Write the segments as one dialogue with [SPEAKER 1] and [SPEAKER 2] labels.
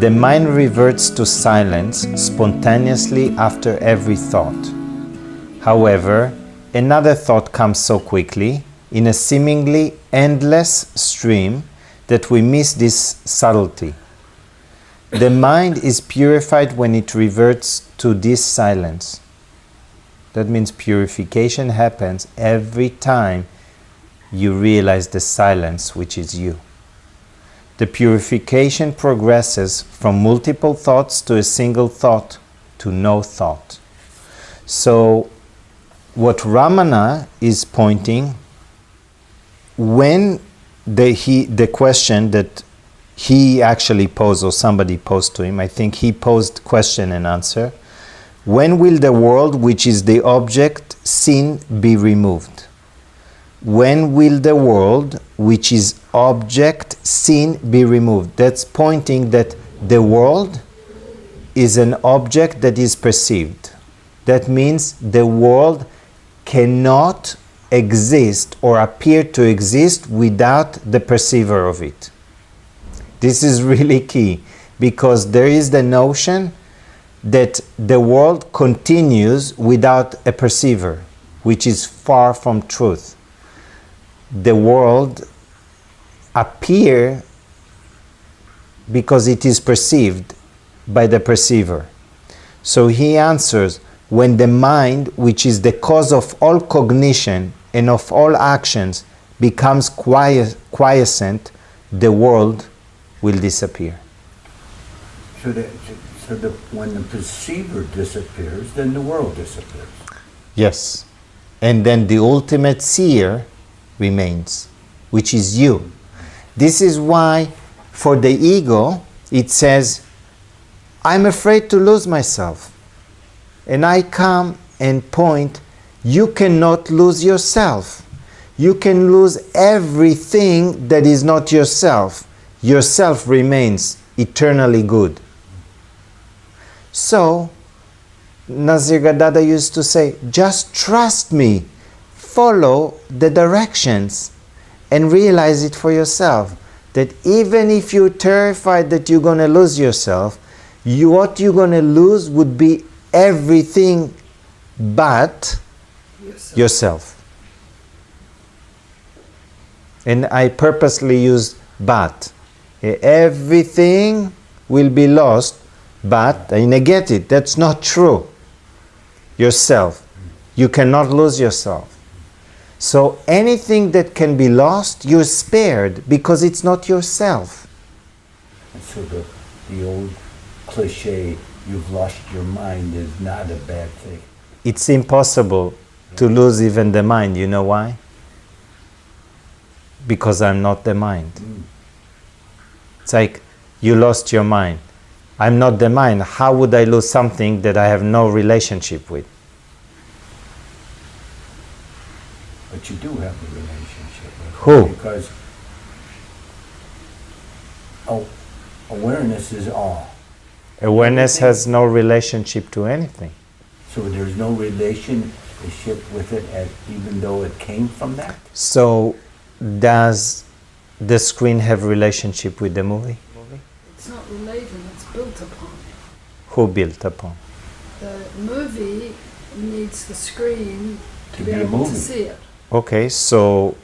[SPEAKER 1] The mind reverts to silence spontaneously after every thought. However, another thought comes so quickly, in a seemingly endless stream, that we miss this subtlety. The mind is purified when it reverts to this silence. That means purification happens every time you realize the silence, which is you. The purification progresses from multiple thoughts to a single thought to no thought. So, what Ramana is pointing, when the question that he actually posed, or somebody posed to him, I think he posed question and answer, when will the world which is the object seen be removed? When will the world which is object seen be removed? That's pointing that the world is an object that is perceived. That means the world cannot exist or appear to exist without the perceiver of it. This is really key, because there is the notion that the world continues without a perceiver, which is far from truth. The world appears because it is perceived by the perceiver. So he answers, when the mind, which is the cause of all cognition and of all actions, becomes quiescent, the world will disappear.
[SPEAKER 2] So when the perceiver disappears, then the world disappears.
[SPEAKER 1] Yes. And then the ultimate seer remains, which is you. This is why for the ego it says, I'm afraid to lose myself. And I come and point, you cannot lose yourself. You can lose everything that is not yourself. Yourself remains eternally good. So, Nazir Gadada used to say, just trust me, follow the directions, and realize it for yourself. That even if you're terrified that you're going to lose yourself, what you're going to lose would be everything but yourself. And I purposely use but. Everything will be lost, but I negate it. That's not true. Yourself. You cannot lose yourself. So anything that can be lost, you're spared because it's not yourself.
[SPEAKER 2] And so the old cliche, you've lost your mind, is not a bad thing.
[SPEAKER 1] It's impossible to lose even the mind. You know why? Because I'm not the mind. It's like you lost your mind. I'm not the mind. How would I lose something that I have no relationship with?
[SPEAKER 2] But you do have a relationship with
[SPEAKER 1] Who?
[SPEAKER 2] it. Because awareness is all.
[SPEAKER 1] Awareness has no relationship to anything.
[SPEAKER 2] So there's no relationship with it, even though it came from that?
[SPEAKER 1] So does the screen have relationship with the movie?
[SPEAKER 3] It's not related, it's built upon.
[SPEAKER 1] Who built upon?
[SPEAKER 3] The movie needs the screen to be
[SPEAKER 2] be a
[SPEAKER 3] able to
[SPEAKER 2] movie.
[SPEAKER 3] see it.
[SPEAKER 1] Okay, so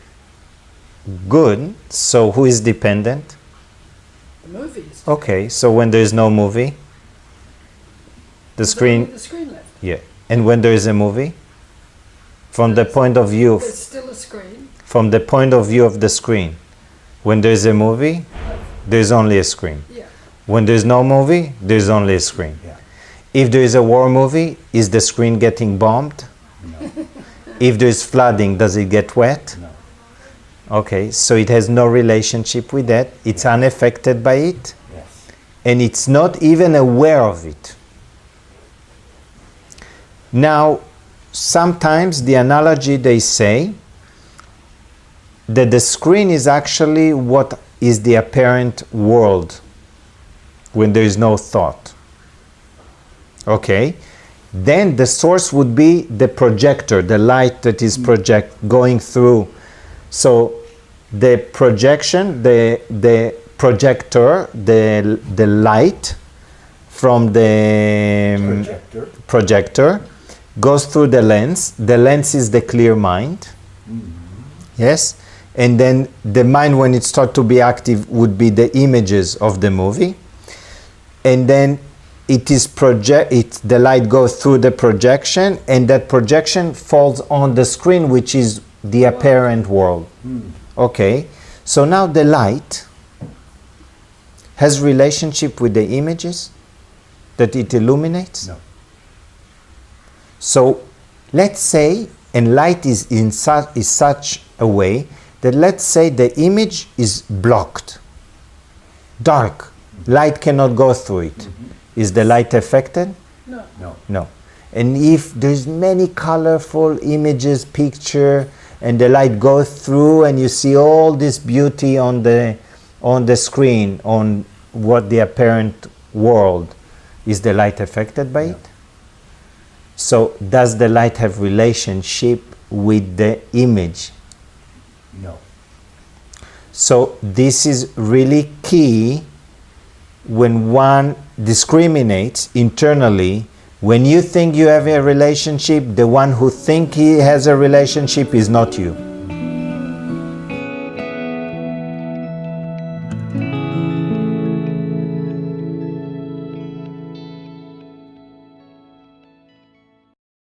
[SPEAKER 1] good. So who is dependent?
[SPEAKER 3] The movie is
[SPEAKER 1] Okay, so when there is no movie, the
[SPEAKER 3] There's
[SPEAKER 1] screen,
[SPEAKER 3] only the screen left.
[SPEAKER 1] yeah. And when there is a movie, from the point of view,
[SPEAKER 3] There's still a screen.
[SPEAKER 1] from the point of view of the screen, when there is a movie, there's only a screen.
[SPEAKER 3] Yeah.
[SPEAKER 1] When there's no movie, there's only a screen.
[SPEAKER 2] Yeah.
[SPEAKER 1] If there is a war movie, is the screen getting bombed?
[SPEAKER 2] No.
[SPEAKER 1] If there is flooding, does it get wet?
[SPEAKER 2] No.
[SPEAKER 1] Okay, so it has no relationship with that. It's unaffected by it,
[SPEAKER 2] Yes.
[SPEAKER 1] and it's not even aware of it. Now, sometimes the analogy they say that the screen is actually what is the apparent world when there is no thought. Okay? Then the source would be the projector, the light that is going through. So the projection, the projector, the light from the projector goes through the lens. The lens is the clear mind. Yes? And then the mind, when it starts to be active, would be the images of the movie. And then the light goes through the projection, and that projection falls on the screen, which is the apparent world. Okay, so now the light has relationship with the images that it illuminates?
[SPEAKER 2] No.
[SPEAKER 1] So let's say, and light is such a way that, let's say, the image is blocked, dark, light cannot go through it. Is the light affected?
[SPEAKER 3] No.
[SPEAKER 2] No.
[SPEAKER 1] No. And if there's many colorful images, picture, and the light goes through, and you see all this beauty on the screen, on what the apparent world, is the light affected by it? So does the light have relationship with the image?
[SPEAKER 2] No.
[SPEAKER 1] So this is really key when one discriminates internally. When you think you have a relationship, the one who think he has a relationship is not you.